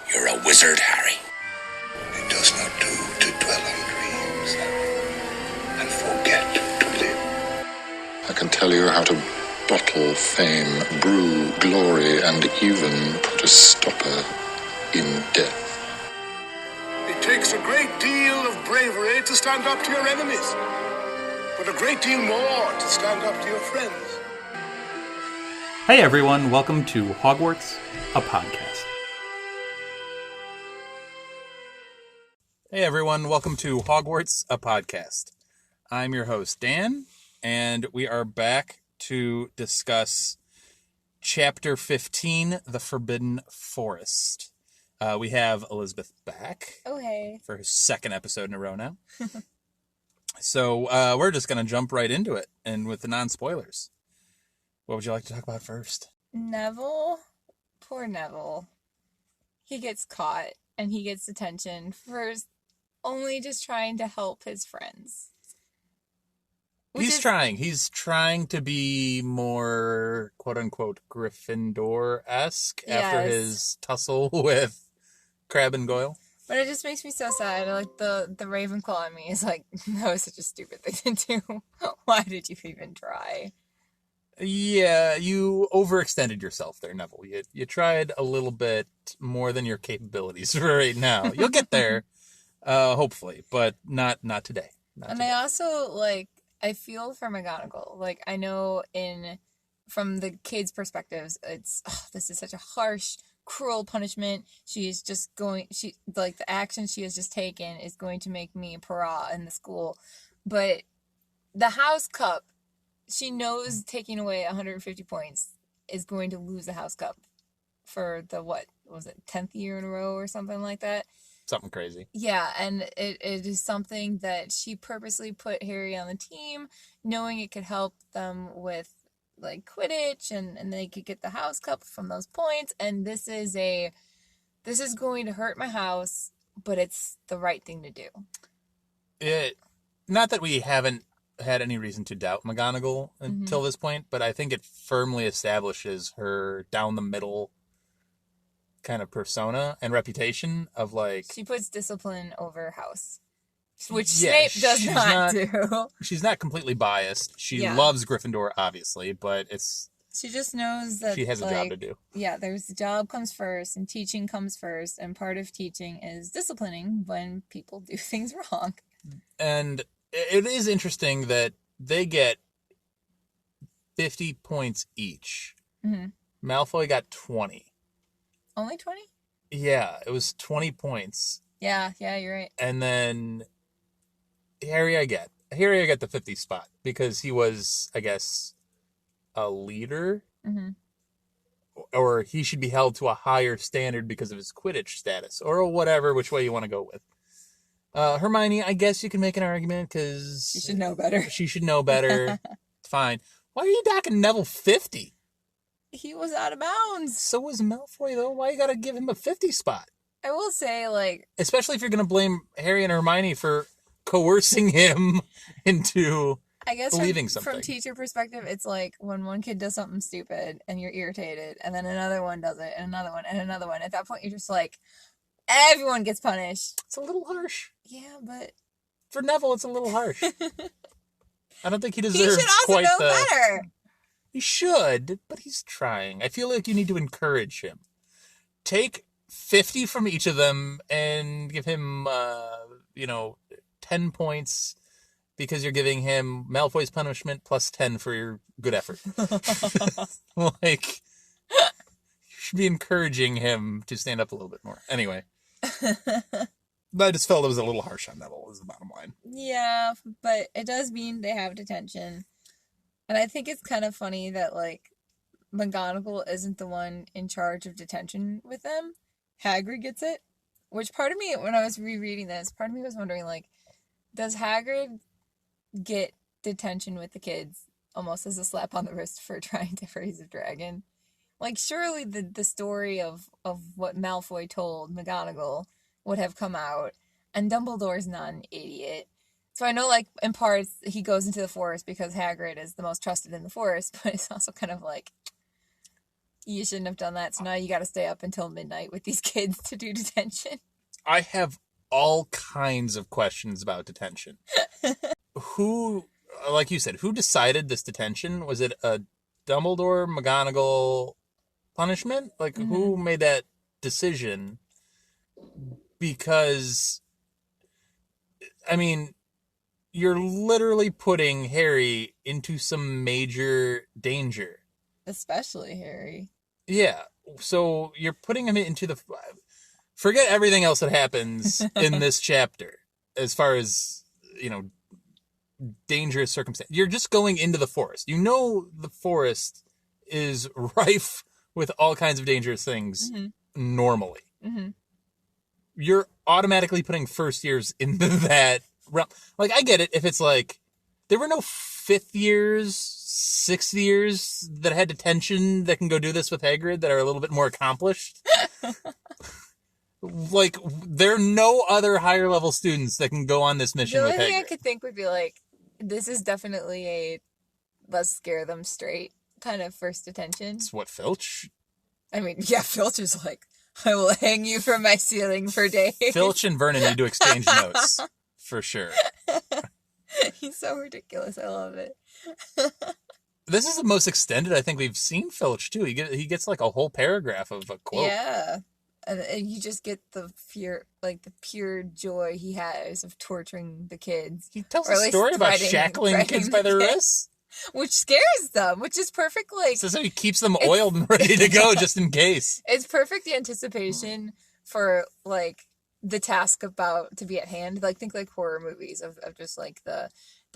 You're a wizard, Harry. It does not do to dwell on dreams and forget to live. I can tell you how to bottle fame, brew glory, and even put a stopper in death. It takes a great deal of bravery to stand up to your enemies, but a great deal more to stand up to your friends. Hey everyone, welcome to Hogwarts, a podcast. Hey everyone, welcome to Hogwarts, a podcast. I'm your host, Dan, and we are back to discuss Chapter 15, The Forbidden Forest. We have Elizabeth back. Oh, hey. For her second episode in a row now. So we're just going to jump right into it, and with the non-spoilers. What would you like to talk about first? Neville. Poor Neville. He gets caught, and he gets detention for only just trying to help his friends. He's trying to be more, quote-unquote, Gryffindor-esque after his tussle with Crabbe and Goyle. But it just makes me so sad. Like, the Ravenclaw in me is like, that was such a stupid thing to do. Why did you even try? Yeah, you overextended yourself there, Neville. You tried a little bit more than your capabilities right now. You'll get there, hopefully, but not today. I also, I feel for McGonagall. Like, I know from the kids' perspectives, this is such a harsh, cruel punishment. The action she has just taken is going to make me a pariah in the school. But the House Cup, she knows taking away 150 points is going to lose the House Cup for the, 10th year in a row or something like that? Something crazy. Yeah, and it is something that she purposely put Harry on the team, knowing it could help them with, Quidditch, and they could get the House Cup from those points, and this is going to hurt my house, but it's the right thing to do. Not that we haven't had any reason to doubt McGonagall until this point, but I think it firmly establishes her down the middle kind of persona and reputation of she puts discipline over house, which Snape does not do. She's not completely biased. She loves Gryffindor, obviously, but she just knows that she has a job to do. Yeah, there's the job comes first and teaching comes first, and part of teaching is disciplining when people do things wrong. And it is interesting that they get 50 points each. Mm-hmm. Malfoy got 20. Only 20? Yeah, it was 20 points. Yeah, you're right. And then Harry I get the 50 spot because he was, I guess, a leader. Mm-hmm. Or he should be held to a higher standard because of his Quidditch status, or whatever, which way you want to go with. Hermione, I guess you can make an argument because she should know better. She should know better. Fine. Why are you docking Neville 50? He was out of bounds. So was Malfoy, though. Why you gotta give him a 50 spot? I will say, especially if you're gonna blame Harry and Hermione for coercing him into believing something. From teacher perspective, it's like when one kid does something stupid and you're irritated, and then another one does it, and another one, and another one. At that point, you're just like, everyone gets punished. It's a little harsh. Yeah, but for Neville, it's a little harsh. I don't think he deserves he should also quite know better. He should, but he's trying. I feel like you need to encourage him. Take 50 from each of them and give him, 10 points because you're giving him Malfoy's punishment plus 10 for your good effort. You should be encouraging him to stand up a little bit more. Anyway. I just felt it was a little harsh on Neville, is the bottom line. Yeah, but it does mean they have detention. And I think it's kind of funny that, McGonagall isn't the one in charge of detention with them. Hagrid gets it. Which part of me, when I was rereading this, part of me was wondering, does Hagrid get detention with the kids almost as a slap on the wrist for trying to raise a dragon? Surely the story of what Malfoy told McGonagall would have come out, and Dumbledore's not an idiot. So I know, in parts, he goes into the forest because Hagrid is the most trusted in the forest, but it's also kind of You shouldn't have done that, so now you got to stay up until midnight with these kids to do detention. I have all kinds of questions about detention. Who, like you said, who decided this detention? Was it a Dumbledore, McGonagall punishment? Like, who made that decision? Because, I mean, you're literally putting Harry into some major danger. Especially Harry. Yeah, so you're putting him into the... Forget everything else that happens in this chapter as far as, you know, dangerous circumstance. You're just going into the forest. You know the forest is rife with all kinds of dangerous things normally. You're automatically putting first years into that realm. Like, I get it if it's like, there were no fifth years, sixth years that had detention that can go do this with Hagrid that are a little bit more accomplished. Like, there are no other higher level students that can go on this mission with Hagrid. The only thing I could think would be like, this is definitely a let's scare them straight kind of first detention. It's what Filch? I mean, yeah, Filch is like, I will hang you from my ceiling for days. Filch and Vernon need to exchange notes, for sure. He's so ridiculous. I love it. This is the most extended I think we've seen Filch, too. He gets like a whole paragraph of a quote. Yeah. And you just get the pure joy he has of torturing the kids. He tells a story about shackling kids by their wrists. Which scares them, which is perfect, like... So he keeps them oiled and ready to go just in case. It's perfect anticipation for, like, the task about to be at hand. Like, think like horror movies of just, like, the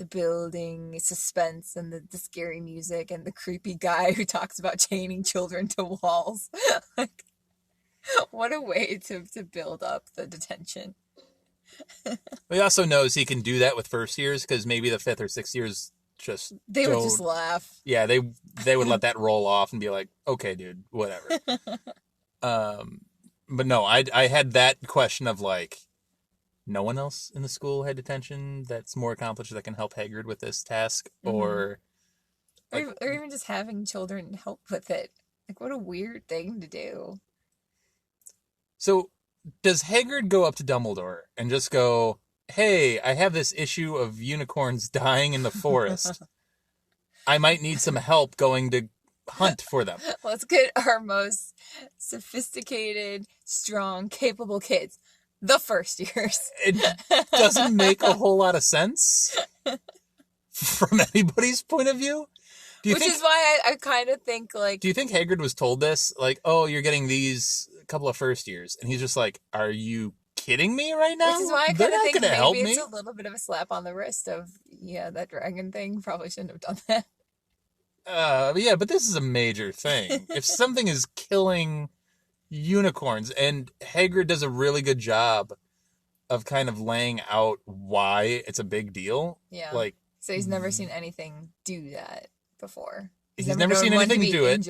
building suspense and the scary music and the creepy guy who talks about chaining children to walls. Like... What a way to build up the detention. He also knows he can do that with first years because maybe the fifth or sixth years just would just laugh. Yeah, they would let that roll off and be like, okay, dude, whatever. But no, I had that question of like, no one else in the school had detention that's more accomplished that can help Hagrid with this task, or even just having children help with it. Like, what a weird thing to do. So, does Hagrid go up to Dumbledore and just go, hey, I have this issue of unicorns dying in the forest. I might need some help going to hunt for them. Let's get our most sophisticated, strong, capable kids. The first years. It doesn't make a whole lot of sense from anybody's point of view. Which is why I kind of think, like... Do you think Hagrid was told this? Like, oh, you're getting these couple of first years. And he's just like, are you kidding me right now? Which is why I kind of think maybe it's a little bit of a slap on the wrist of, yeah, that dragon thing. Probably shouldn't have done that. Yeah, but this is a major thing. If something is killing unicorns, and Hagrid does a really good job of kind of laying out why it's a big deal. Yeah. Like, so he's never seen anything do that before. He's never seen anything do it.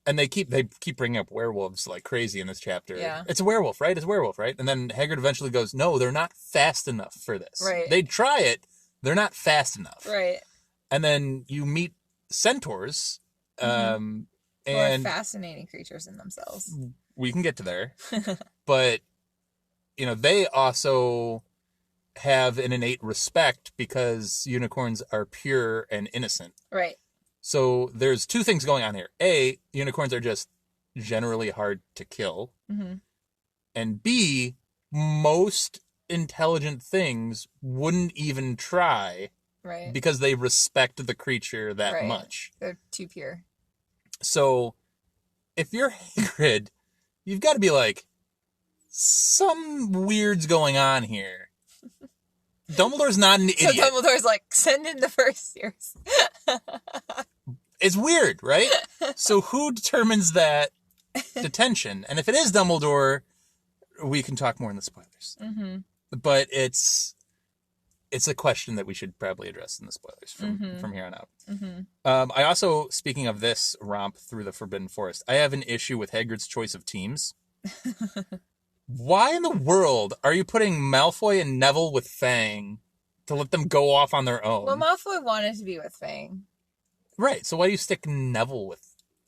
And they keep bringing up werewolves like crazy in this chapter. Yeah. It's a werewolf, right? It's a werewolf, right? And then Hagrid eventually goes, no, they're not fast enough for this. Right. They try it. They're not fast enough. Right. And then you meet centaurs. And are fascinating creatures in themselves. We can get to there. But, you know, they also have an innate respect because unicorns are pure and innocent. Right. So there's two things going on here. A, unicorns are just generally hard to kill. Mm-hmm. And B, most intelligent things wouldn't even try. Right. Because they respect the creature that much. They're too pure. So if you're Hagrid, you've got to be like, some weird's going on here. Dumbledore's not an idiot. So Dumbledore's like, send in the first years. It's weird, right? So who determines that detention? And if it is Dumbledore, we can talk more in the spoilers. Mm-hmm. But it's a question that we should probably address in the spoilers from here on out. Mm-hmm. I also, speaking of this romp through the Forbidden Forest, I have an issue with Hagrid's choice of teams. Why in the world are you putting Malfoy and Neville with Fang to let them go off on their own? Well, Malfoy wanted to be with Fang. Right, so why do you stick Neville with...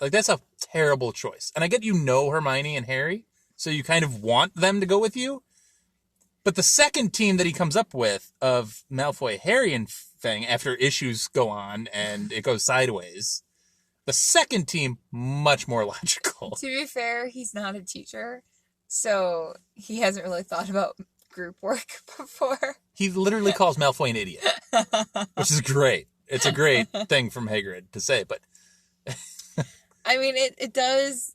Like, that's a terrible choice. And I get Hermione and Harry, so you kind of want them to go with you. But the second team that he comes up with of Malfoy, Harry, and Fang, after issues go on and it goes sideways, the second team, much more logical. To be fair, he's not a teacher, so he hasn't really thought about group work before. He literally calls Malfoy an idiot, which is great. It's a great thing from Hagrid to say, but... I mean, it does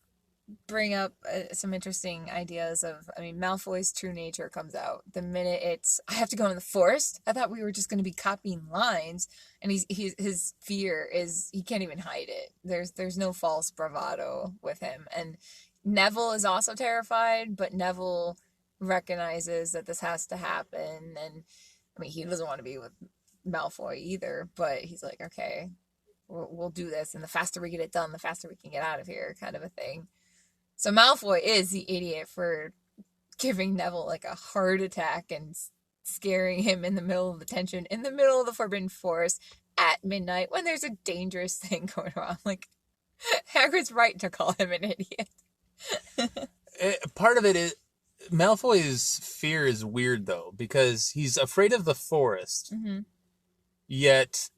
bring up some interesting ideas of, I mean, Malfoy's true nature comes out the minute it's, I have to go in the forest. I thought we were just going to be copying lines, and his fear is, he can't even hide it. There's no false bravado with him. And Neville is also terrified, but Neville recognizes that this has to happen, and I mean, he doesn't want to be with Malfoy either, but he's like, okay, we'll do this, and the faster we get it done, the faster we can get out of here, kind of a thing. So Malfoy is the idiot for giving Neville like a heart attack and scaring him in the middle of the tension, in the middle of the Forbidden Forest at midnight when there's a dangerous thing going on. Like, Hagrid's right to call him an idiot. Part of it is, Malfoy's fear is weird, though, because he's afraid of the forest, yet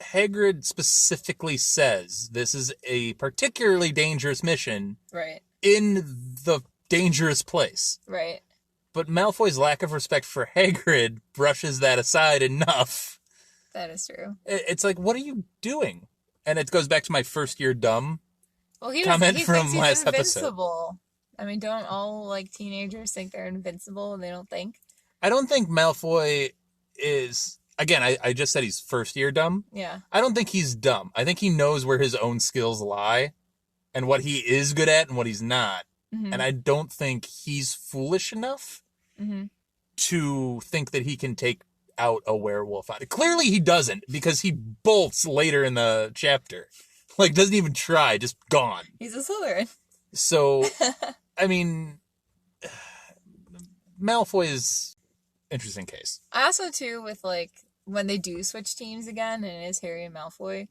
Hagrid specifically says this is a particularly dangerous mission, right, in the dangerous place. Right. But Malfoy's lack of respect for Hagrid brushes that aside enough. That is true. It's like, what are you doing? And it goes back to my first year dumb he comment from thinks last he's episode. invincible. I mean, don't all, like, teenagers think they're invincible and they don't think? I don't think Malfoy is... Again, I just said he's first year dumb. Yeah. I don't think he's dumb. I think he knows where his own skills lie and what he is good at and what he's not. And I don't think he's foolish enough to think that he can take out a werewolf. Clearly he doesn't, because he bolts later in the chapter. Like, doesn't even try, just gone. He's a Slytherin. So, I mean, Malfoy is interesting case. I also, too, with, like, when they do switch teams again, and it is Harry and Malfoy,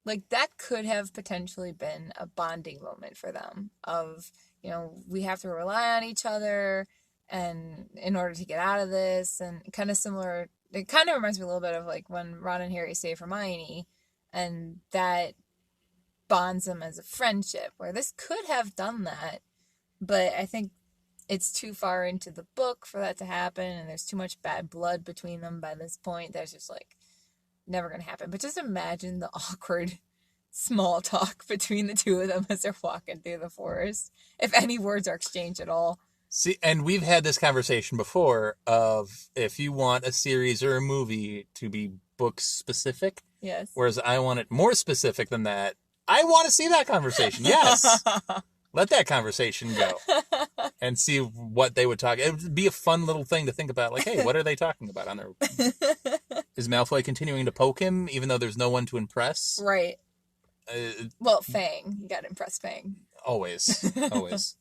like, that could have potentially been a bonding moment for them of, you know, we have to rely on each other and in order to get out of this, and kind of similar, it kind of reminds me a little bit of, like, when Ron and Harry save Hermione, and that bonds them as a friendship, where this could have done that, but I think it's too far into the book for that to happen, and there's too much bad blood between them by this point. That's just, like, never gonna happen. But just imagine the awkward small talk between the two of them as they're walking through the forest, if any words are exchanged at all. See, and we've had this conversation before of if you want a series or a movie to be book specific, Yes. whereas I want it more specific than that, I want to see that conversation. Yes. Let that conversation go and see what they would talk. It would be a fun little thing to think about. Like, hey, what are they talking about on their... Is Malfoy continuing to poke him even though there's no one to impress? Right. Well, Fang. You gotta impress Fang. Always. Always.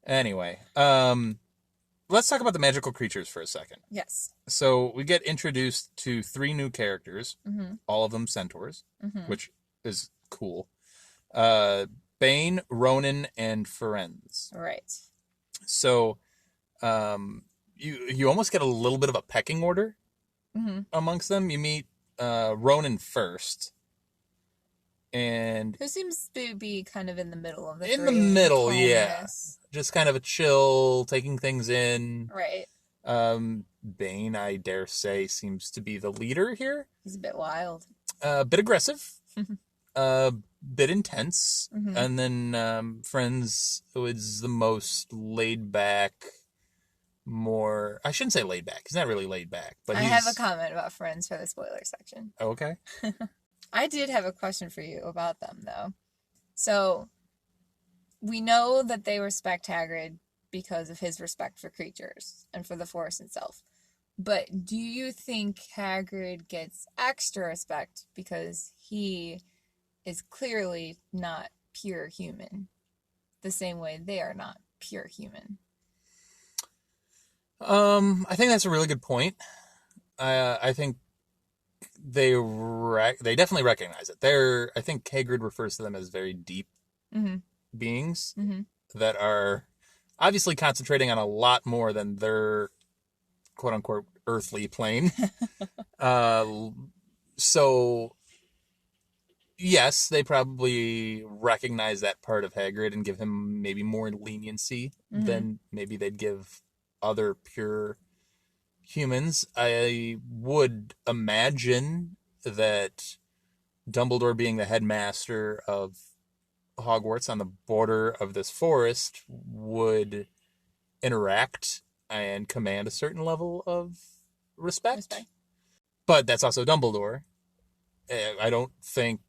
Anyway, let's talk about the magical creatures for a second. Yes. So we get introduced to 3 new characters, all of them centaurs, which is cool. Bane, Ronan, and Firenze. Right. So, you almost get a little bit of a pecking order amongst them. You meet Ronan first, and who seems to be kind of in the middle of the in three. the middle, yeah, Calmness. just kind of a chill, taking things in. Right. Bane, I dare say, seems to be the leader here. He's a bit wild. A bit aggressive. Bit intense, and then Friends is the most laid back, more, I shouldn't say laid back, he's not really laid back, but I have a comment about Friends for the spoiler section. Okay. I did have a question for you about them, though. So, we know that they respect Hagrid because of his respect for creatures and for the forest itself. But do you think Hagrid gets extra respect because he is clearly not pure human, the same way they are not pure human? I think that's a really good point. I think they definitely recognize it. I think Hagrid refers to them as very deep beings that are obviously concentrating on a lot more than their quote unquote earthly plane. So yes, they probably recognize that part of Hagrid and give him maybe more leniency than maybe they'd give other pure humans. I would imagine that Dumbledore, being the headmaster of Hogwarts on the border of this forest, would interact and command a certain level of respect. But that's also Dumbledore. I don't think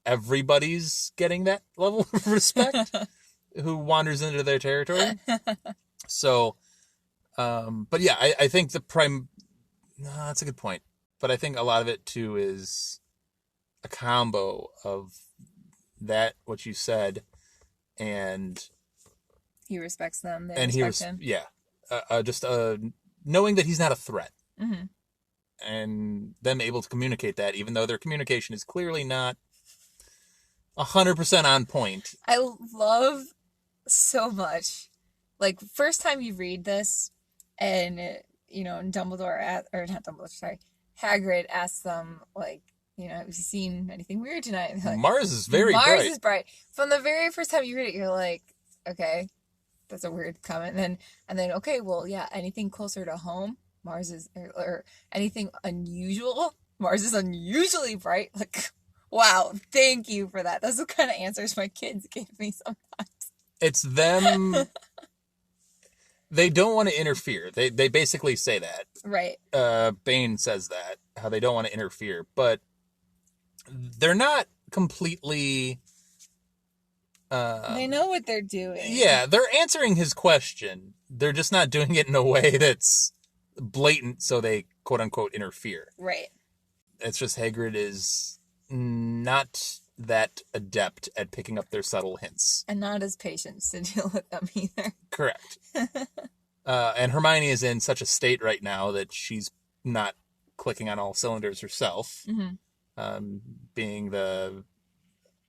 everybody's getting that level of respect who wanders into their territory. So, but yeah, I think no, that's a good point. But I think a lot of it too is a combo of that, what you said, and he respects them. They respect him. Yeah. Just knowing that he's not a threat. And them able to communicate that, even though their communication is clearly not 100% on point. I love so much. Like, first time you read this, and, Hagrid asks them, like, have you seen anything weird tonight? And like, Mars is very bright. Mars is bright. From the very first time you read it, you're like, okay, that's a weird comment. And then, okay, well, yeah, anything closer to home? Mars is, or anything unusual? Mars is unusually bright. Like, wow, thank you for that. Those are the kind of answers my kids give me sometimes. It's them. They don't want to interfere. They basically say that. Right. Bane says that, how they don't want to interfere. But they're not completely... they know what they're doing. Yeah, they're answering his question. They're just not doing it in a way that's blatant, so they quote-unquote interfere. Right. It's just Hagrid is not that adept at picking up their subtle hints. And not as patient to deal with them either. Correct. And Hermione is in such a state right now that she's not clicking on all cylinders herself. Being the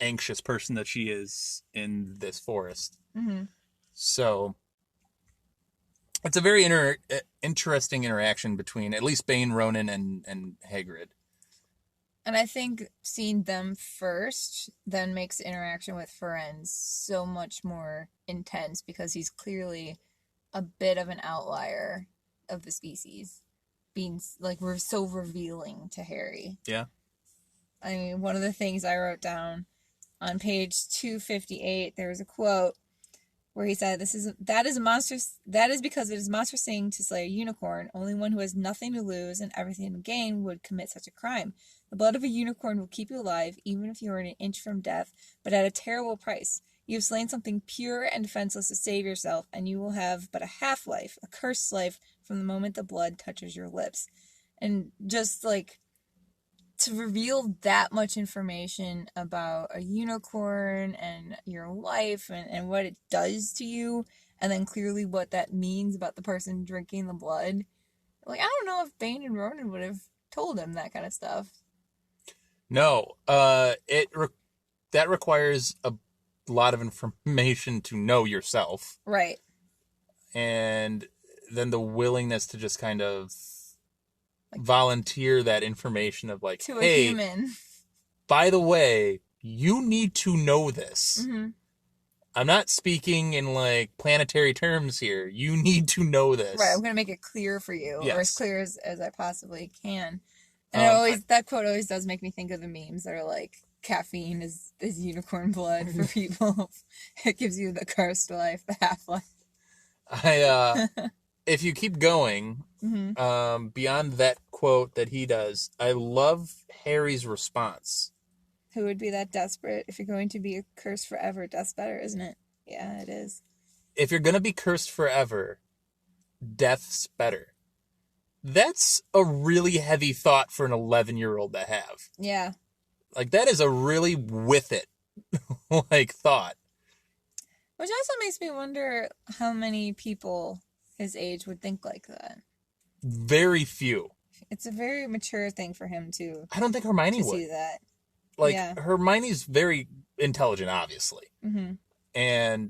anxious person that she is in this forest. So it's a very interesting interaction between at least Bane, Ronan, and Hagrid. And I think seeing them first then makes interaction with Ferenz so much more intense, because he's clearly a bit of an outlier of the species. Being, like, we're so revealing to Harry. Yeah. I mean, one of the things I wrote down on page 258, there was a quote where he said, that is because it is monstrous thing to slay a unicorn. Only one who has nothing to lose and everything to gain would commit such a crime. The blood of a unicorn will keep you alive, even if you are an inch from death, but at a terrible price. You have slain something pure and defenseless to save yourself, and you will have but a half-life, a cursed life, from the moment the blood touches your lips. And just, like, to reveal that much information about a unicorn and your life and what it does to you, and then clearly what that means about the person drinking the blood. Like, I don't know if Bane and Ronan would have told him that kind of stuff. No, that requires a lot of information to know yourself. Right. And then the willingness to just kind of volunteer that information of, like, to hey, a human. By the way, you need to know this. I'm not speaking in, like, planetary terms here. You need to know this. Right, I'm going to make it clear for you, yes. or as clear as I possibly can. And that quote always does make me think of the memes that are like, caffeine is unicorn blood for people. It gives you the cursed life, the half-life. If you keep going, beyond that quote that he does, I love Harry's response. Who would be that desperate? If you're going to be cursed forever, death's better, isn't it? Yeah, it is. If you're going to be cursed forever, death's better. That's a really heavy thought for an 11-year-old to have. Yeah. Like, that is a really with it, like, thought. Which also makes me wonder how many people his age would think like that. Very few. It's a very mature thing for him to I don't think Hermione would. see that. Like, Yeah. Hermione's very intelligent, obviously. Mm-hmm.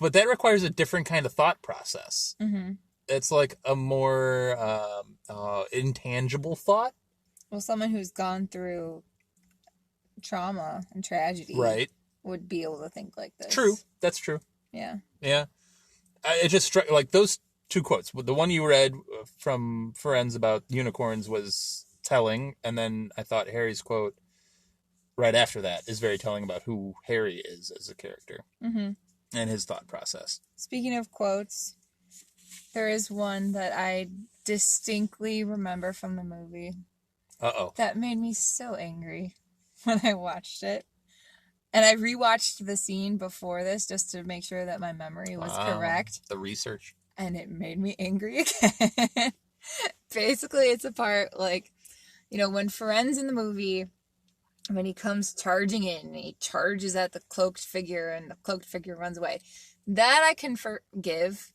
But that requires a different kind of thought process. Mm-hmm. It's like a more intangible thought. Well, someone who's gone through trauma and tragedy would be able to think like this. True. That's true. Yeah. Yeah. It just struck, like, those two quotes. The one you read from Ferenz about unicorns was telling, and then I thought Harry's quote right after that is very telling about who Harry is as a character. Mm-hmm. And his thought process. Speaking of quotes, there is one that I distinctly remember from the movie. Uh-oh. That made me so angry when I watched it. And I rewatched the scene before this just to make sure that my memory was correct. The research. And it made me angry again. Basically, it's a part, like, you know, when Ferenz in the movie, when he comes charging in, he charges at the cloaked figure, and the cloaked figure runs away. That I can forgive.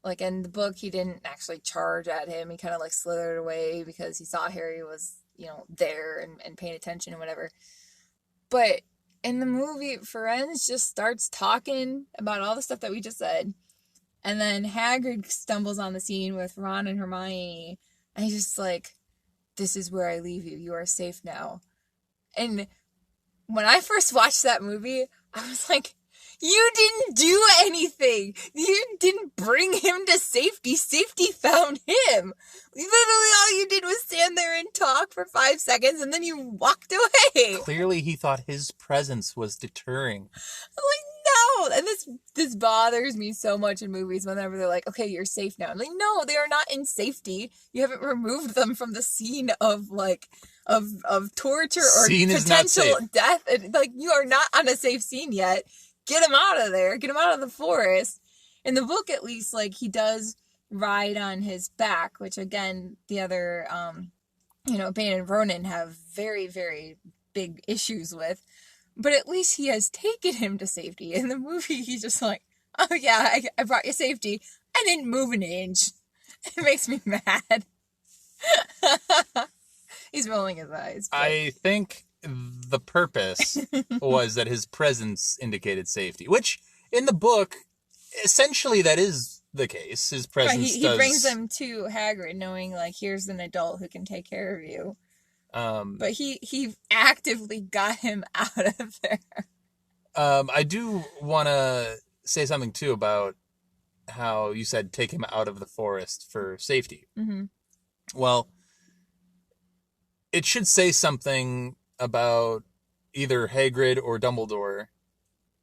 Like, in the book, he didn't actually charge at him. He kind of, like, slithered away because he saw Harry was, you know, there and paying attention and whatever. But in the movie, Ferenz just starts talking about all the stuff that we just said. And then Hagrid stumbles on the scene with Ron and Hermione. And he's just like, "This is where I leave you. You are safe now." And when I first watched that movie, I was like, you didn't do anything. You didn't bring him to safety. Safety found him. Literally all you did was stand there and talk for 5 seconds, and then you walked away. Clearly he thought his presence was deterring. I'm like, no. And this bothers me so much in movies whenever they're like, okay, you're safe now. I'm like, no, they are not in safety. You haven't removed them from the scene of, like, of torture or Scene potential death. And, like, you are not on a safe scene yet. Get him out of there. Get him out of the forest. In the book, at least, like, he does ride on his back, which, again, the other, Bane and Ronan have very, very big issues with. But at least he has taken him to safety. In the movie, he's just like, oh, yeah, I brought you safety. I didn't move an inch. It makes me mad. He's rolling his eyes. But... I think the purpose was that his presence indicated safety, which in the book, essentially that is the case. His presence he brings them to Hagrid knowing, like, here's an adult who can take care of you. But he actively got him out of there. I do want to say something, too, about how you said take him out of the forest for safety. Mm-hmm. Well, it should say something about either Hagrid or Dumbledore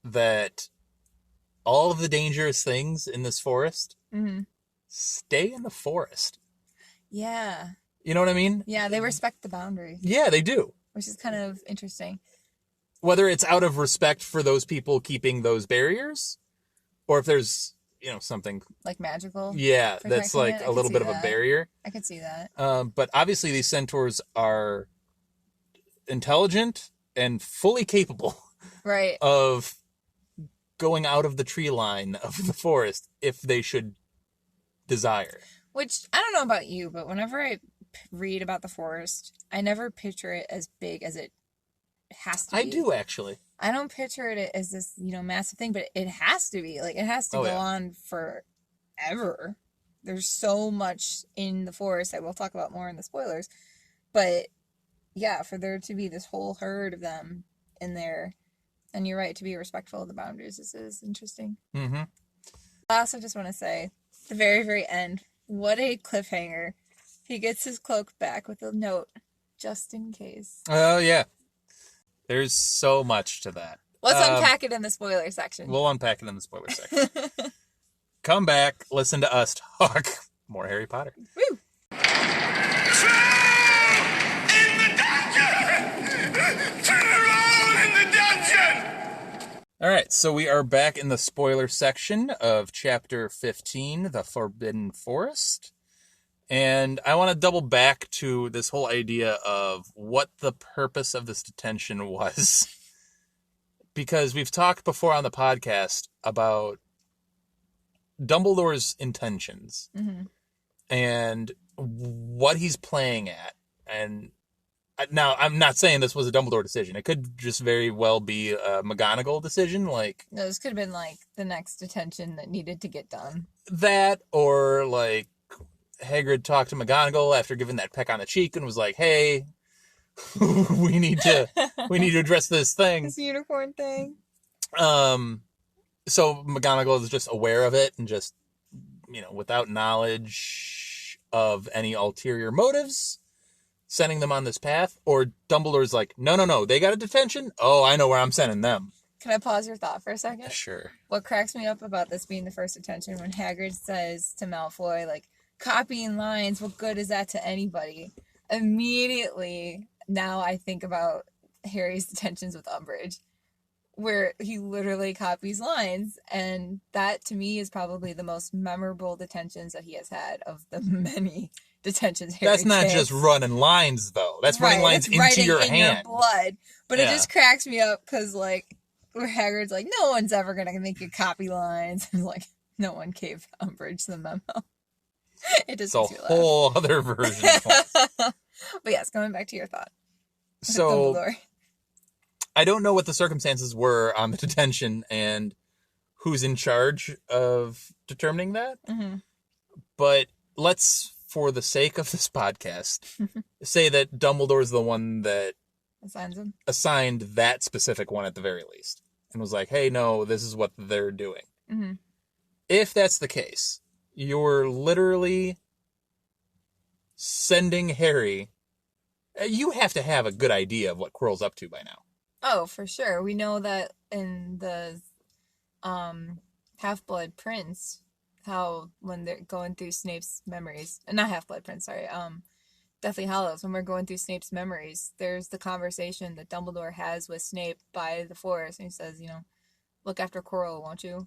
that all of the dangerous things in this forest stay in the forest. Yeah. You know what I mean? Yeah, they respect the boundary. Yeah, they do. Which is kind of interesting. Whether it's out of respect for those people keeping those barriers, or if there's, something... Like magical? Yeah, that's like a little bit of a barrier. I could see that. But obviously these centaurs are intelligent and fully capable right. of going out of the tree line of the forest if they should desire. Which, I don't know about you, but whenever I read about the forest, I never picture it as big as it has to be. I do, actually. I don't picture it as this, massive thing, but it has to be. Like, it has to go on forever. There's so much in the forest that we'll talk about more in the spoilers. But, yeah, for there to be this whole herd of them in there, and you're right, to be respectful of the boundaries, this is interesting. Mm-hmm. I also just want to say, at the very, very end, what a cliffhanger. He gets his cloak back with a note, just in case. Oh, yeah. There's so much to that. Let's unpack it in the spoiler section. We'll unpack it in the spoiler section. Come back, listen to us talk more Harry Potter. Woo! In the dungeon! Turn around in the dungeon! All right, so we are back in the spoiler section of Chapter 15, The Forbidden Forest. And I want to double back to this whole idea of what the purpose of this detention was. Because we've talked before on the podcast about Dumbledore's intentions. Mm-hmm. and what he's playing at. And now, I'm not saying this was a Dumbledore decision. It could just very well be a McGonagall decision, like No, this could have been like the next detention that needed to get done. that, or like Hagrid talked to McGonagall after giving that peck on the cheek and was like, "Hey, we need to address this thing." This unicorn thing. So McGonagall is just aware of it and just, without knowledge of any ulterior motives, sending them on this path. Or Dumbledore's like, no, they got a detention? Oh, I know where I'm sending them. Can I pause your thought for a second? Sure. What cracks me up about this being the first detention, when Hagrid says to Malfoy, like, copying lines, what good is that to anybody? Immediately, now I think about Harry's detentions with Umbridge, where he literally copies lines, and that to me is probably the most memorable detentions that he has had of the many detentions Harry That's not takes. just running lines, though. That's running lines it's into your in hand. Your blood. But Yeah. It just cracks me up because, like, where Hagrid's like, no one's ever going to make you copy lines. And, like, no one gave Umbridge the memo. It just It's a makes me whole other version of points. laugh. But yes, going back to your thought. So, Dumbledore. I don't know what the circumstances were on the detention and who's in charge of determining that. Mm-hmm. But let's, for the sake of this podcast, say that Dumbledore's the one that Assigns him. assigned that specific one at the very least. And was like, hey, no, this is what they're doing. Mm-hmm. If that's the case, you're literally sending Harry. You have to have a good idea of what Quirrell's up to by now. Oh, for sure. We know that in the Half-Blood Prince, how when they're going through Snape's memories, not Half-Blood Prince, sorry, Deathly Hallows, when we're going through Snape's memories, there's the conversation that Dumbledore has with Snape by the forest, and he says, look after Quirrell, won't you?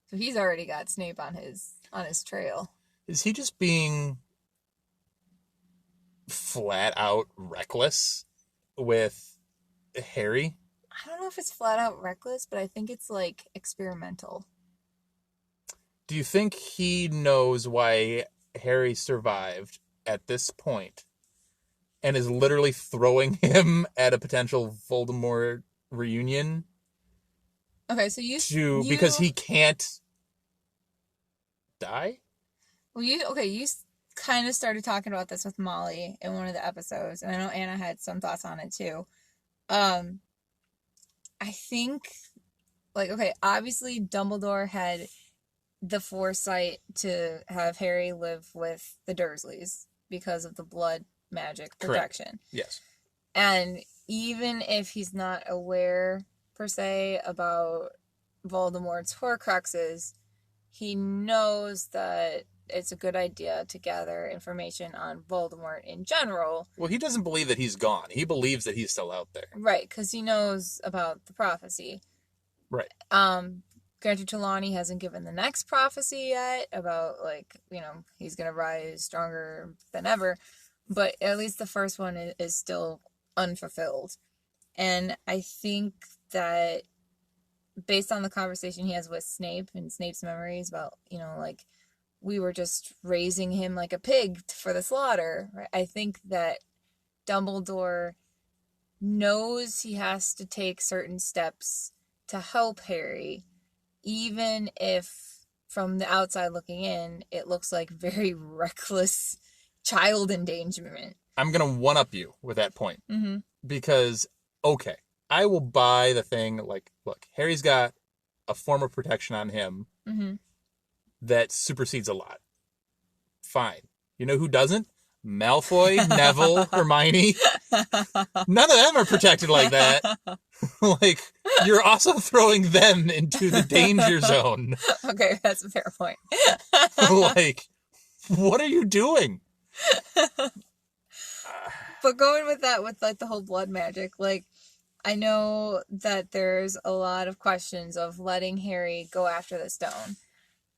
So he's already got Snape on his trail. Is he just being flat out reckless with Harry? I don't know if it's flat out reckless, but I think it's like experimental. Do you think he knows why Harry survived at this point and is literally throwing him at a potential Voldemort reunion? Okay, so because he can't die? Well, you kind of started talking about this with Molly in one of the episodes, and I know Anna had some thoughts on it too. I think, obviously Dumbledore had the foresight to have Harry live with the Dursleys because of the blood magic protection. Correct. Yes. And even if he's not aware, per se, about Voldemort's Horcruxes, he knows that it's a good idea to gather information on Voldemort in general. Well, he doesn't believe that he's gone. He believes that he's still out there. Right, because he knows about the prophecy. Right. Granted, Trelawney hasn't given the next prophecy yet about, he's going to rise stronger than ever. But at least the first one is still unfulfilled. And I think that based on the conversation he has with Snape and Snape's memories about, we were just raising him like a pig for the slaughter, right? I think that Dumbledore knows he has to take certain steps to help Harry, even if from the outside looking in, it looks like very reckless child endangerment. I'm going to one-up you with that point. Mm-hmm. Because, okay, I will buy the thing, look, Harry's got a form of protection on him Mm-hmm. that supersedes a lot. Fine. You know who doesn't? Malfoy, Neville, Hermione. None of them are protected like that. You're also throwing them into the danger zone. Okay, that's a fair point. What are you doing? But going with that, with the whole blood magic, I know that there's a lot of questions of letting Harry go after the stone.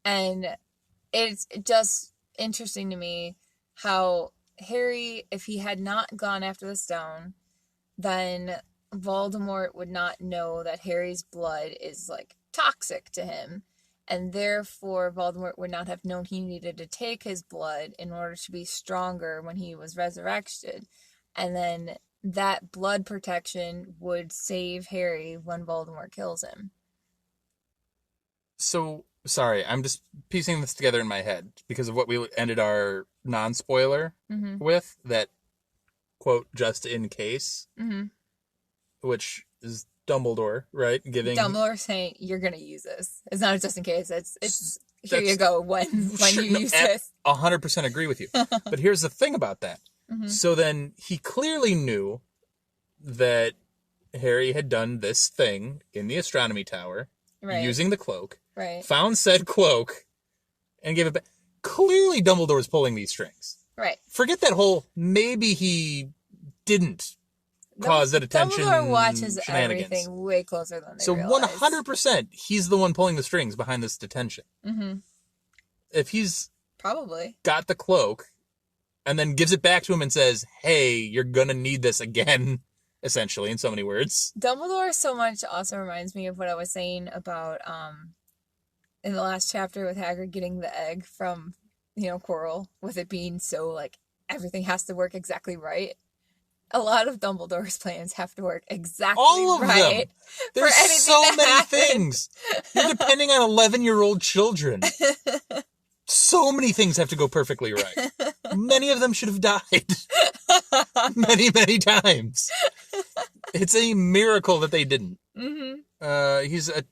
And it's just interesting to me how Harry, if he had not gone after the stone, then Voldemort would not know that Harry's blood is, toxic to him. and therefore Voldemort would not have known he needed to take his blood in order to be stronger when he was resurrected. And then that blood protection would save Harry when Voldemort kills him. So, sorry, I'm just piecing this together in my head because of what we ended our non-spoiler with, that, quote, just in case, which is Dumbledore, right? Giving Dumbledore saying, you're going to use this. It's not just in case, it's here you go when you use this. 100% agree with you. But here's the thing about that. So then he clearly knew that Harry had done this thing in the astronomy tower, using the cloak, found said cloak, and gave it back. Clearly Dumbledore's pulling these strings. Right. Forget that whole maybe he didn't cause that attention. Dumbledore watches everything way closer than they realize. 100% he's the one pulling the strings behind this detention. If he's probably got the cloak and then gives it back to him and says, hey, you're gonna need this again, essentially, in so many words. Dumbledore so much also reminds me of what I was saying about in the last chapter with Hagrid getting the egg from, Quirrell, with it being so, like, everything has to work exactly right. A lot of Dumbledore's plans have to work exactly all of right. Them. There's so many things. You're depending on 11-year-old children. So many things have to go perfectly right. Many of them should have died. Many, many times. It's a miracle that they didn't. He's a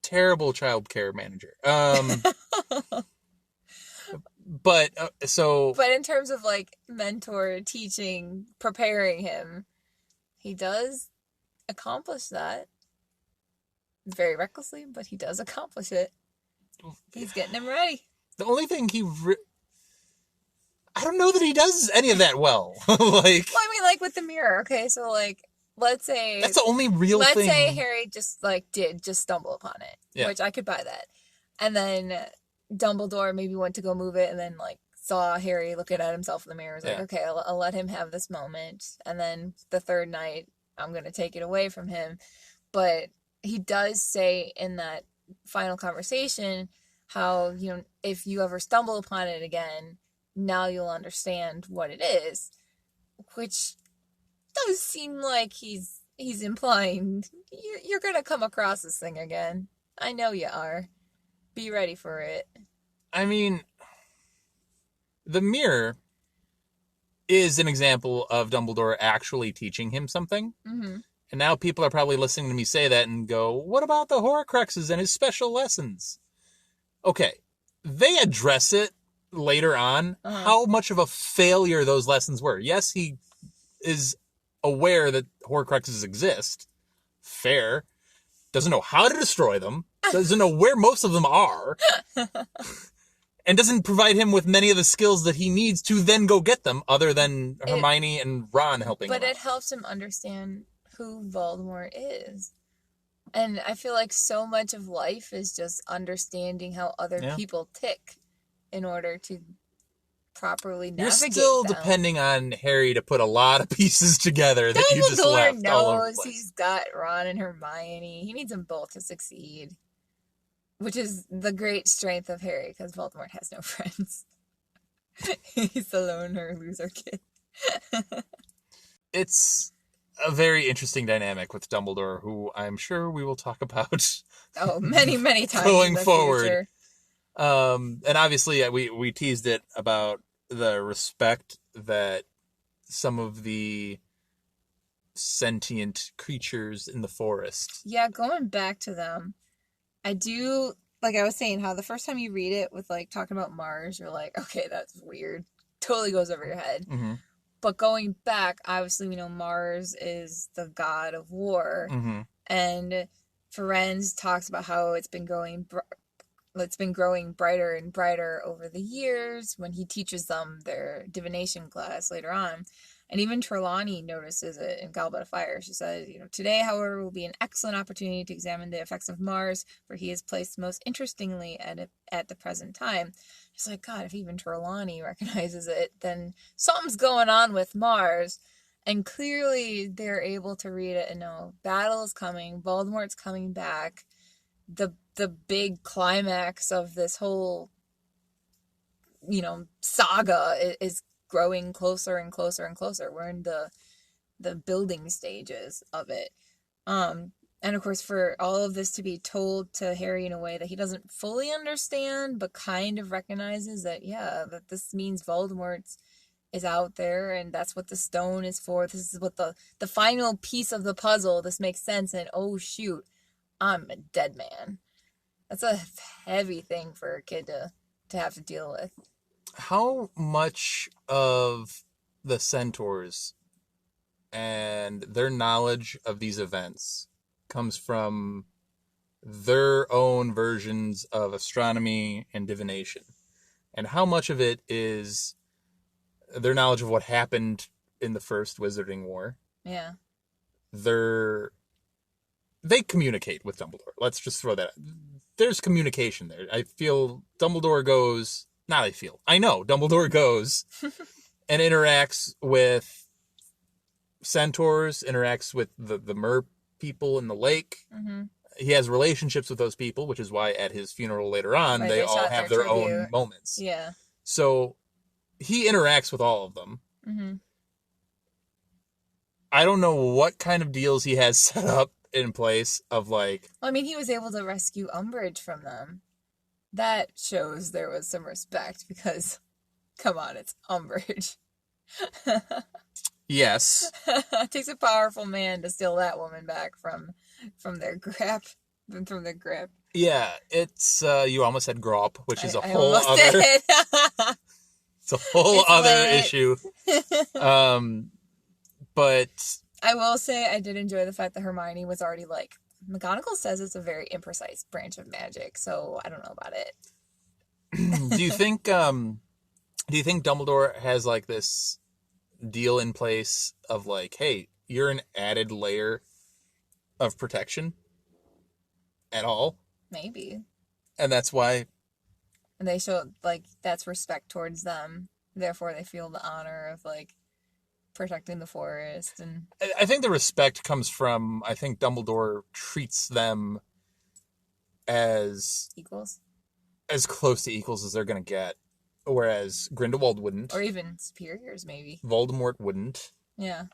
terrible child care manager. But in terms of, like, mentor, teaching, preparing him, he does accomplish that. Very recklessly, but he does accomplish it. He's getting him ready. The only thing I don't know that he does any of that well. Well, I mean, like, with the mirror, okay? So, like, let's say... That's the only real thing. Let's say Harry just stumble upon it, which I could buy that. And then Dumbledore maybe went to go move it and then, like, saw Harry looking at himself in the mirror. Was like, okay, I'll let him have this moment. And then the third night, I'm going to take it away from him. But he does say in that final conversation how, if you ever stumble upon it again, now you'll understand what it is. Which does seem like he's implying you're going to come across this thing again. I know you are. Be ready for it. I mean, the mirror is an example of Dumbledore actually teaching him something. And now people are probably listening to me say that and go, what about the Horcruxes and his special lessons? Okay, they address it later on, how much of a failure those lessons were. Yes, he is aware that Horcruxes exist. Fair. Doesn't know how to destroy them. Doesn't know where most of them are. And doesn't provide him with many of the skills that he needs to then go get them, other than Hermione and Ron helping him. But it helps him understand who Voldemort is. And I feel like so much of life is just understanding how other people tick in order to properly navigate You're still them. Depending on Harry to put a lot of pieces together that you just left all over the place. He's got Ron and Hermione. He needs them both to succeed. Which is the great strength of Harry, because Voldemort has no friends. He's the loner loser kid. It's a very interesting dynamic with Dumbledore, who I'm sure we will talk about. Many, many times going forward. Future. And obviously we teased it about the respect that some of the sentient creatures in the forest. Yeah, going back to them, I do, like I was saying, how the first time you read it with, like, talking about Mars, you're like, okay, that's weird. Totally goes over your head. But going back, obviously, we know Mars is the god of war. And Ferenz talks about how it's been growing brighter and brighter over the years when he teaches them their divination class later on. And even Trelawney notices it in Goblet of Fire. She says, today, however, will be an excellent opportunity to examine the effects of Mars, for he is placed most interestingly at the present time. It's like, God, if even Trelawney recognizes it, then something's going on with Mars. And clearly they're able to read it and know battle is coming, Voldemort's coming back. The the big climax of this whole, saga is growing closer and closer and closer. We're in the building stages of it. And of course, for all of this to be told to Harry in a way that he doesn't fully understand, but kind of recognizes that, that this means Voldemort is out there, and that's what the stone is for. This is what the final piece of the puzzle. This makes sense, and oh shoot, I'm a dead man. That's a heavy thing for a kid to have to deal with. How much of the Centaurs and their knowledge of these events comes from their own versions of astronomy and divination? And how much of it is their knowledge of what happened in the First Wizarding War? Yeah. They communicate with Dumbledore. Let's just throw that out. There's communication there. I know Dumbledore goes and interacts with centaurs, interacts with the mer people in the lake. Mm-hmm. He has relationships with those people, which is why at his funeral later on, they all have their own moments. Yeah. So he interacts with all of them. Mm-hmm. I don't know what kind of deals he has set up in place of like... Well, I mean, he was able to rescue Umbridge from them. That shows there was some respect because, come on, it's Umbridge. Yes. It takes a powerful man to steal that woman back from their grip. From their grip. Yeah, it's you almost said grop, which is a whole other. It's a whole other issue. But I will say I did enjoy the fact that Hermione was already like, McGonagall says it's a very imprecise branch of magic, so I don't know about it. Do you think Dumbledore has like this deal in place of like, hey, you're an added layer of protection at all? Maybe. And that's why. And they show like that's respect towards them. Therefore, they feel the honor of like protecting the forest. And I think the respect comes from, I think Dumbledore treats them as equals, as close to equals as they're gonna get, whereas Grindelwald wouldn't, or even superiors, maybe. Voldemort wouldn't. Yeah.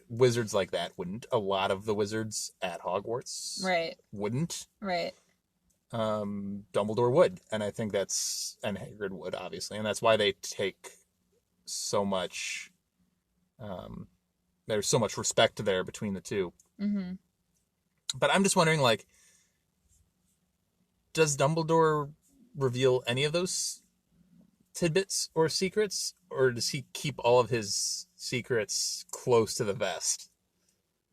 Wizards like that wouldn't. A lot of the wizards at Hogwarts wouldn't. Right. Dumbledore would, and I think and Hagrid would, obviously, and that's why they take so much. There's so much respect there between the two. Mm-hmm. But I'm just wondering, like, does Dumbledore reveal any of those tidbits or secrets, or does he keep all of his secrets close to the vest?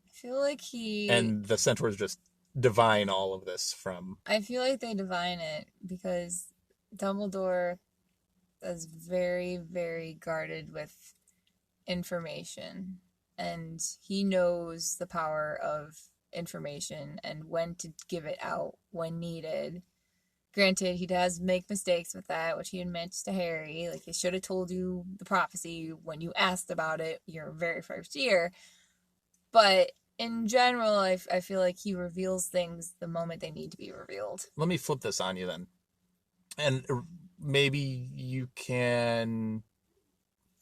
I feel like and the centaurs just divine all of this from... I feel like they divine it because Dumbledore is very, very guarded with information, and he knows the power of information and when to give it out when needed. Granted, he does make mistakes with that, which he admits to Harry. Like, he should have told you the prophecy when you asked about it your very first year. But in general, I feel like he reveals things the moment they need to be revealed. Let me flip this on you then. And maybe you can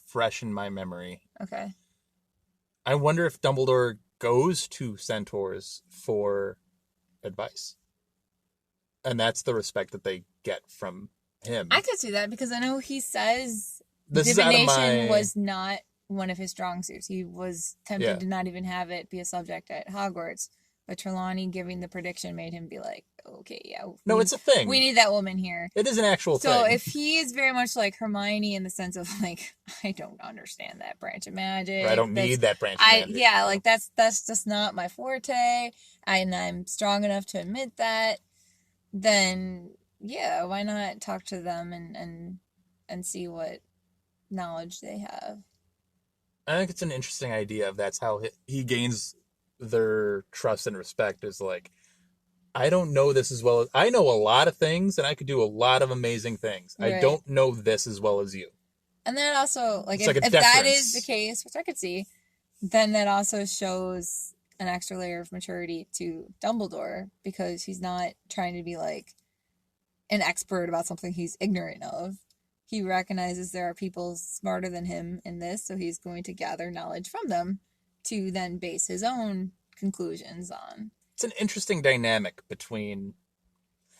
freshen my memory. Okay. I wonder if Dumbledore goes to centaurs for advice. And that's the respect that they get from him. I could see that because I know he says divination was not one of his strong suits. He was tempted to not even have it be a subject at Hogwarts. But Trelawney giving the prediction made him be like, okay, yeah. No, it's a thing. We need that woman here. It is an actual thing. So if he is very much like Hermione in the sense of like, I don't understand that branch of magic. Or I don't need that branch of magic. Yeah, like that's just not my forte. And I'm strong enough to admit that. Then, yeah, why not talk to them and see what knowledge they have? I think it's an interesting idea if that's how he gains their trust and respect, is like, I don't know this as well as... I know a lot of things, and I could do a lot of amazing things. Right. I don't know this as well as you. And that also, like, if that is the case, which I could see, then that also shows an extra layer of maturity to Dumbledore because he's not trying to be like an expert about something he's ignorant of. He recognizes there are people smarter than him in this, so he's going to gather knowledge from them to then base his own conclusions on. It's an interesting dynamic between,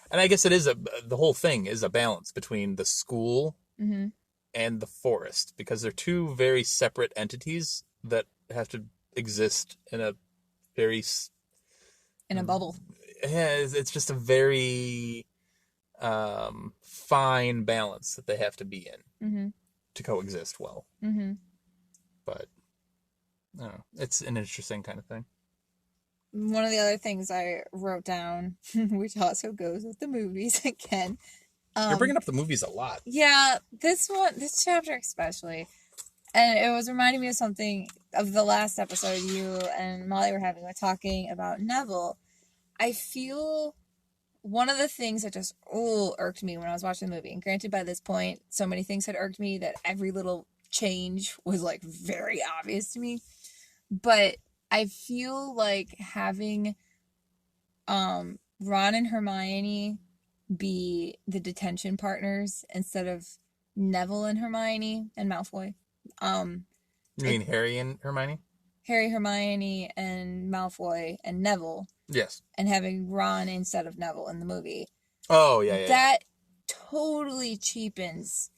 and I guess it is the whole thing is a balance between the school and the forest, because they're two very separate entities that have to exist in a very... in a bubble. Yeah, it's just a very fine balance that they have to be in to coexist well. But I don't know, it's an interesting kind of thing. One of the other things I wrote down, which also goes with the movies again. You're bringing up the movies a lot. Yeah, this chapter especially. And it was reminding me of something of the last episode you and Molly were having, like talking about Neville. I feel one of the things that just irked me when I was watching the movie, and granted by this point, so many things had irked me that every little change was like very obvious to me. But I feel like having Ron and Hermione be the detention partners instead of Neville and Hermione and Malfoy. You mean Harry and Hermione? Harry, Hermione, and Malfoy and Neville. Yes. And having Ron instead of Neville in the movie. Oh, yeah. That totally cheapens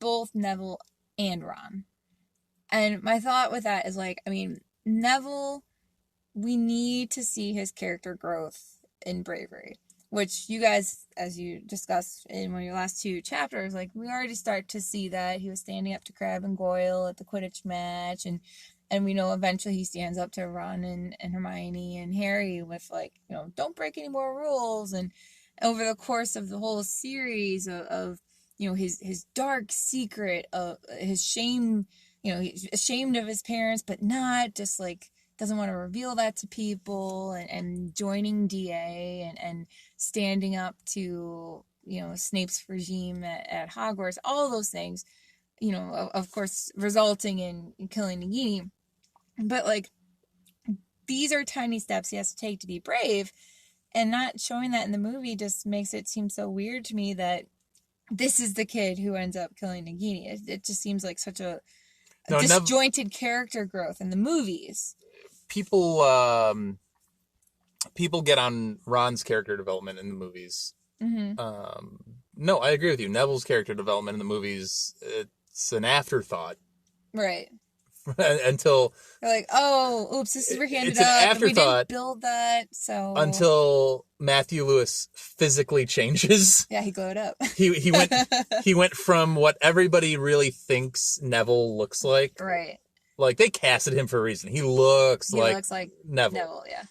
both Neville and Ron. And my thought with that is like, I mean, Neville, we need to see his character growth in bravery, which you guys, as you discussed in one of your last two chapters, like we already start to see that he was standing up to Crabbe and Goyle at the Quidditch match, and we know eventually he stands up to Ron and Hermione and Harry with like, you know, don't break any more rules. And over the course of the whole series of you know, his dark secret of his shame, you know, he's ashamed of his parents, but not just like doesn't want to reveal that to people, and joining DA and standing up to, you know, Snape's regime at Hogwarts, all those things, you know, of course, resulting in killing Nagini. But like, these are tiny steps he has to take to be brave, and not showing that in the movie just makes it seem so weird to me that this is the kid who ends up killing Nagini. It just seems like such a disjointed character growth in the movies. People get on Ron's character development in the movies. No, I agree with you. Neville's character development in the movies, it's an afterthought. Right. Until they're like, oh, oops, this is where he ended it's an up. afterthought. We didn't build that, so until Matthew Lewis physically changes. Yeah, he glowed up. he went from what everybody really thinks Neville looks like. Right. Like they casted him for a reason. He looks like Neville, yeah.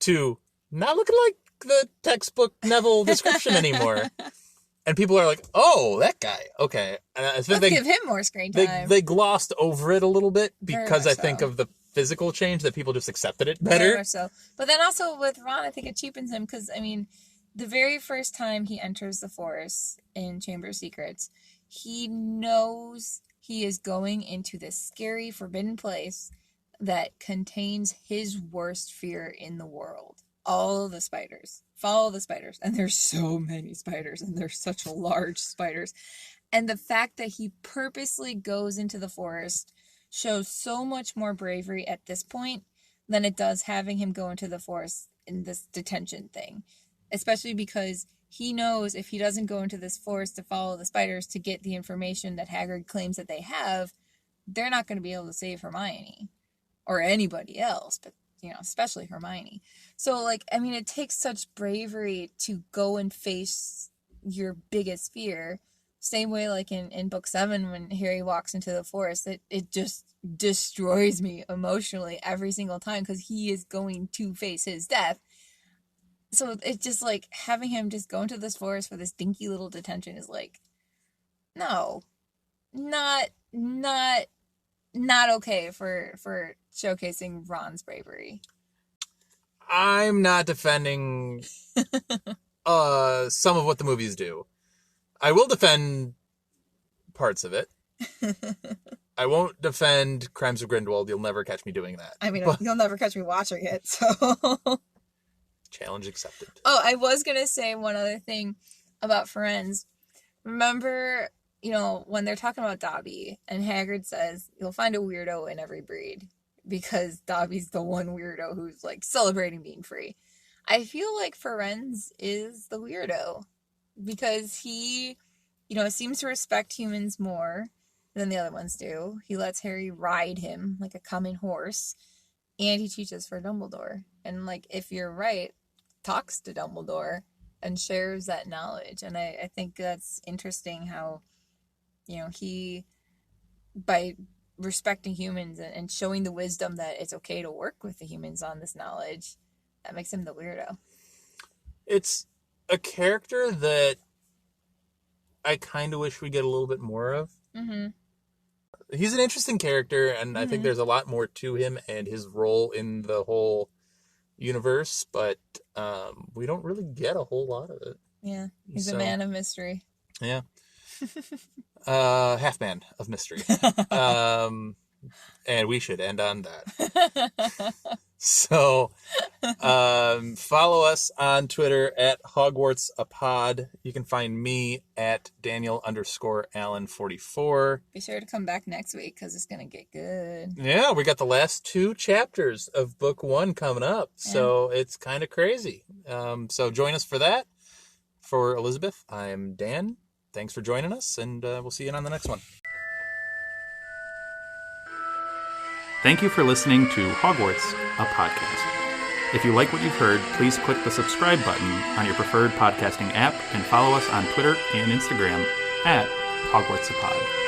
To not looking like the textbook Neville description anymore. And people are like, "Oh, that guy." Okay, and I think Let's give him more screen time. They glossed over it a little bit because I think of the physical change that people just accepted it better. Very much so. But then also with Ron, I think it cheapens him because I mean, the very first time he enters the forest in Chamber of Secrets, he knows he is going into this scary, forbidden place that contains his worst fear in the world. All of the spiders. Follow the spiders. And there's so many spiders, and they're such large spiders. And the fact that he purposely goes into the forest shows so much more bravery at this point than it does having him go into the forest in this detention thing. Especially because he knows if he doesn't go into this forest to follow the spiders to get the information that Hagrid claims that they have, they're not going to be able to save Hermione. Or anybody else, but, you know, especially Hermione. So, like, I mean, it takes such bravery to go and face your biggest fear. Same way, like, in Book 7, when Harry walks into the forest, it just destroys me emotionally every single time because he is going to face his death. So, it's just, like, having him just go into this forest for this dinky little detention is, like, no. Not okay for showcasing Ron's bravery. I'm not defending some of what the movies do. I will defend parts of it. I won't defend Crimes of Grindelwald. You'll never catch me doing that. I mean, you'll never catch me watching it, so... Challenge accepted. Oh, I was going to say one other thing about Friends. Remember, when they're talking about Dobby, and Hagrid says, you'll find a weirdo in every breed, because Dobby's the one weirdo who's, like, celebrating being free. I feel like Friends is the weirdo, because he, seems to respect humans more than the other ones do. He lets Harry ride him like a common horse, and he teaches for Dumbledore. And, like, if you're right, talks to Dumbledore and shares that knowledge. And I think that's interesting how, he, by respecting humans and showing the wisdom that it's okay to work with the humans on this knowledge, that makes him the weirdo. It's a character that I kind of wish we get a little bit more of. Mm-hmm. He's an interesting character, and I think there's a lot more to him and his role in the whole universe, but we don't really get a whole lot of it. Yeah, he's a man of mystery. Yeah. Half man of mystery. And we should end on that. So, follow us on Twitter at HogwartsApod. You can find me at Daniel_Allen44. Be sure to come back next week because it's going to get good. Yeah, we got the last 2 chapters of book 1 coming up. Yeah. So it's kind of crazy. So join us for that. For Elizabeth, I'm Dan. Thanks for joining us, and we'll see you on the next one. Thank you for listening to Hogwarts, a podcast. If you like what you've heard, please click the subscribe button on your preferred podcasting app and follow us on Twitter and Instagram at HogwartsApod.